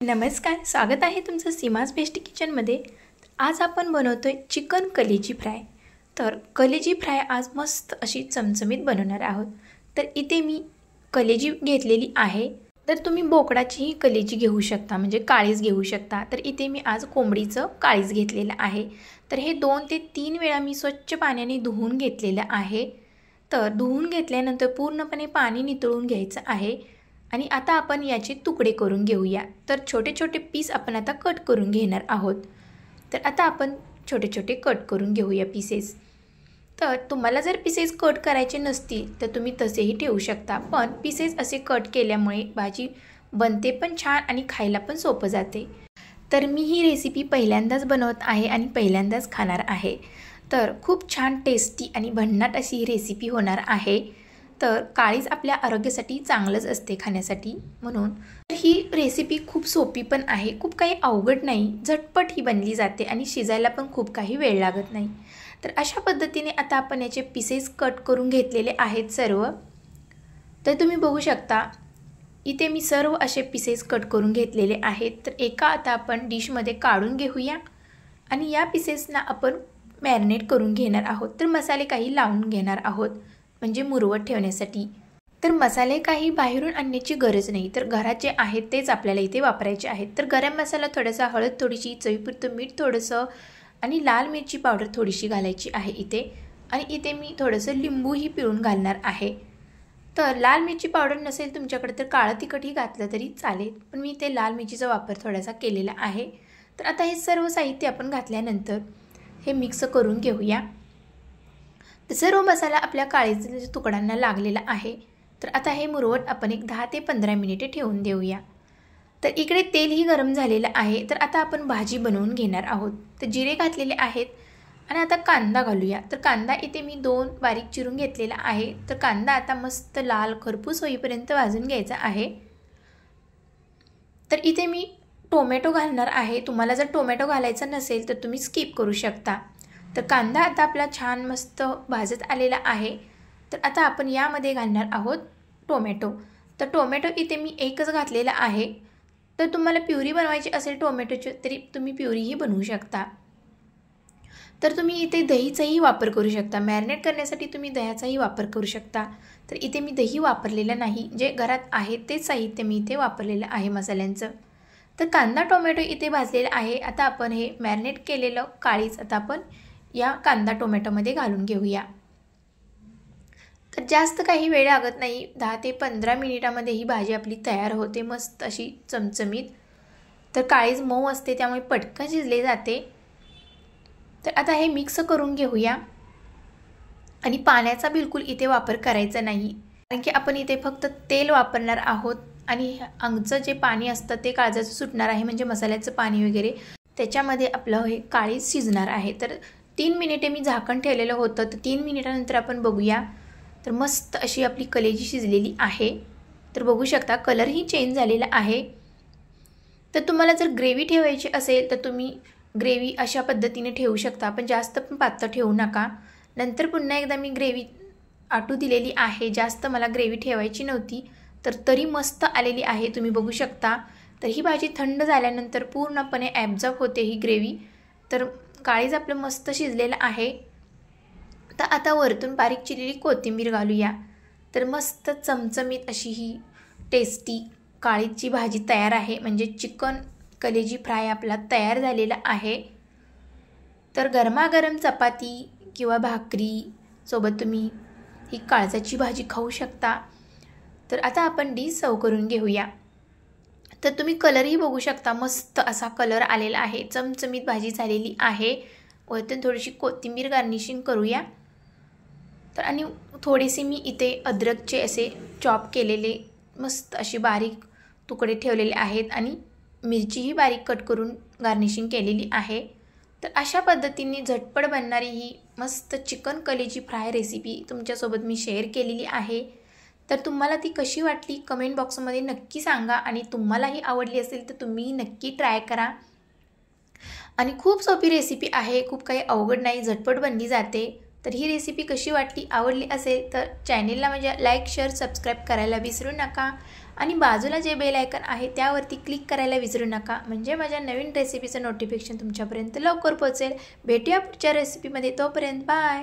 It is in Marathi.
नमस्कार, स्वागत आहे तुमचं सीमाज बेस्ट किचनमध्ये। आज आपण बनवतोय चिकन कलेजी फ्राय। तर कलेजी फ्राय आज मस्त अशी चमचमीत बनवणार आहोत। तर इथे मी कलेजी घेतलेली आहे। तर तुम्ही बोकडाचीही कलेजी घेऊ शकता, म्हणजे काळीज घेऊ शकता। तर इथे मी आज कोंबडीचं काळीज घेतलेलं आहे। तर हे 2 ते 3 वेळा मी स्वच्छ पाण्याने धुवून घेतलेलं आहे। तर धुवून घेतल्यानंतर पूर्णपणे पाणी नितळून घ्यायचं आहे आणि आता आपण याचे तुकडे करून घेऊया। तर छोटे छोटे पीस आपण आता कट करून घेणार आहोत। तर आता आपण छोटे छोटे कट करून घेऊया पीसेस। तर तुम्हाला जर पीसेस कट करायचे नसतील तर तुम्ही तसेही ठेवू शकता, पण पीसेस असे कट केल्यामुळे भाजी बनते पण छान आणि खायला पण सोपं जाते। तर मी ही रेसिपी पहिल्यांदाच बनवत आहे आणि पहिल्यांदाच खाणार आहे। तर खूप छान टेस्टी आणि भन्नाट अशी ही रेसिपी होणार आहे। तर काळीज आपल्या आरोग्यासाठी चांगलंच असते खाण्यासाठी, म्हणून ही रेसिपी खूप सोपी पण आहे, खूप काही अवघड नाही, झटपट ही बनली जाते आणि शिजायला पण खूप काही वेळ लागत नाही। तर अशा पद्धतीने आता आपण याचे पीसेस कट करून घेतलेले आहेत सर्व। तर तुम्ही बघू शकता इथे मी सर्व असे पीसेस कट करून घेतलेले आहेत। तर एका आता आपण डिशमध्ये काढून घेऊया आणि या पीसेसना आपण मॅरिनेट करून घेणार आहोत। तर मसाले काही लावून घेणार आहोत, म्हणजे मुरवत ठेवण्यासाठी। तर मसाले काही बाहेरून आणण्याची गरज नाही, तर घरात जे आहेत तेच आपल्याला इथे वापरायचे आहेत। तर गरम मसाला थोडासा, हळद थोडीशी, चवीपुरतं मीठ थोडंसं आणि लाल मिरची पावडर थोडीशी घालायची आहे इथे। आणि इथे मी थोडंसं लिंबूही पिळून घालणार आहे। तर लाल मिरची पावडर नसेल तुमच्याकडे तर काळं तिखटही घातलं तरी चालेल, पण मी इथे लाल मिरचीचा वापर थोडासा केलेला आहे। तर आता हे सर्व साहित्य आपण घातल्यानंतर हे मिक्स करून घेऊया। तर सर्व मसाला आपल्या काळीच्या तुकड्यांना लागलेला आहे। तर आता हे मुरवत आपण एक 10 ते 15 मिनिटे ठेवून देऊया। तर इकडे तेलही गरम झालेलं आहे। तर आता आपण भाजी बनवून घेणार आहोत। तर जिरे घातलेले आहेत आणि आता कांदा घालूया। तर कांदा इथे मी 2 बारीक चिरून घेतलेला आहे। तर कांदा आता मस्त लाल खरपूस होईपर्यंत भाजून घ्यायचा आहे। तर इथे मी टोमॅटो घालणार आहे। तुम्हाला जर टोमॅटो घालायचा नसेल तर तुम्ही स्किप करू शकता। तर कांदा आता आपला छान मस्त भाजत आलेला आहे। तर आता आपण यामध्ये घालणार आहोत टोमॅटो। तर टोमॅटो इथे मी एकच घातलेला आहे। तर तुम्हाला प्युरी बनवायची असेल टोमॅटोची तरी तुम्ही प्युरीही बनवू शकता। तर तुम्ही इथे दहीचाही वापर करू शकता, मॅरिनेट करण्यासाठी तुम्ही दह्याचाही वापर करू शकता। तर इथे मी दही वापरलेलं नाही, जे घरात आहे तेच साहित्य मी इथे वापरलेलं आहे मसाल्यांचं। तर कांदा टोमॅटो इथे भाजलेला आहे। आता आपण हे मॅरिनेट केलेलं काळीज आता आपण या कांदा टोमॅटोमध्ये घालून घेऊया। तर जास्त काही वेळ लागत नाही, 10 ते 15 मिनिटामध्ये ही भाजी आपली तयार होते, मस्त अशी चमचमीत। तर काळीज मऊ असते त्यामुळे पटकन शिजले जाते। तर आता हे मिक्स करून घेऊया आणि पाण्याचा बिलकुल इथे वापर करायचा नाही, कारण की आपण इथे फक्त तेल वापरणार आहोत आणि अंगचं जे पाणी असतं ते काळजाचं सुटणार आहे, म्हणजे मसाल्याचं पाणी वगैरे त्याच्यामध्ये आपलं हे काळीज शिजणार आहे। तर 3 मिनिटे मी झाकण ठेवलेलं होतं। तर 3 मिनिटानंतर आपण बघूया। तर मस्त अशी आपली कलेजी शिजलेली आहे। तर बघू शकता कलरही चेंज झालेला आहे। तर तुम्हाला जर ग्रेव्ही ठेवायची असेल तर तुम्ही ग्रेव्ही अशा पद्धतीने ठेवू शकता, पण जास्त पण पातळ ठेवू नका। नंतर पुन्हा एकदा मी ग्रेव्ही आटू दिलेली आहे, जास्त मला ग्रेव्ही ठेवायची नव्हती, तर तरी मस्त आलेली आहे, तुम्ही बघू शकता। तर ही भाजी थंड झाल्यानंतर पूर्णपणे ॲब्झॉर्ब होते ही ग्रेव्ही। तर काळीज आपलं मस्त शिजलेलं आहे। तर आता वरतून बारीक चिरलेली कोथिंबीर घालूया। तर मस्त चमचमीत अशी ही टेस्टी काळीची भाजी तयार आहे, म्हणजे चिकन कलेजी फ्राय आपला तयार झालेला आहे। तर गरमागरम चपाती किंवा भाकरी सोबत तुम्ही ही काळजाची भाजी खाऊ शकता। तर आता आपण डिश सर्व करून घेऊया। तर तुम्ही कलरही बघू शकता, मस्त असा कलर आलेला आहे, चमचमीत भाजी झालेली आहे। वरतून थोडीशी कोथिंबीर गार्निशिंग करूया। तर आणि थोडेसे मी इथे अद्रकचे असे चॉप केलेले मस्त असे बारीक तुकडे ठेवलेले आहेत आणि मिरचीही बारीक कट करून गार्निशिंग केलेली आहे। तर अशा पद्धतीने झटपट बनणारी ही मस्त चिकन कलेजी फ्राय रेसिपी तुमच्यासोबत मी शेअर केलेली आहे। तर तुम्हाला ती कशी वाटली कमेंट बॉक्समध्ये नक्की सांगा, आणि तुम्हालाही आवडली असेल तर तुम्ही नक्की ट्राय करा। आणि खूप सोपी रेसिपी आहे, खूप काही अवघड नाही, झटपट बनली जाते। तर ही रेसिपी कशी वाटली, आवडली असेल तर चॅनेलला माझ्या लाईक, शेअर, सबस्क्राईब करायला विसरू नका आणि बाजूला जे बेल आयकॉन आहे त्यावरती क्लिक करायला विसरू नका, म्हणजे माझ्या नवीन रेसिपीचं नोटिफिकेशन तुमच्यापर्यंत लवकर पोहोचेल. भेटूया पुढच्या रेसिपीमध्ये. तोपर्यंत बाय.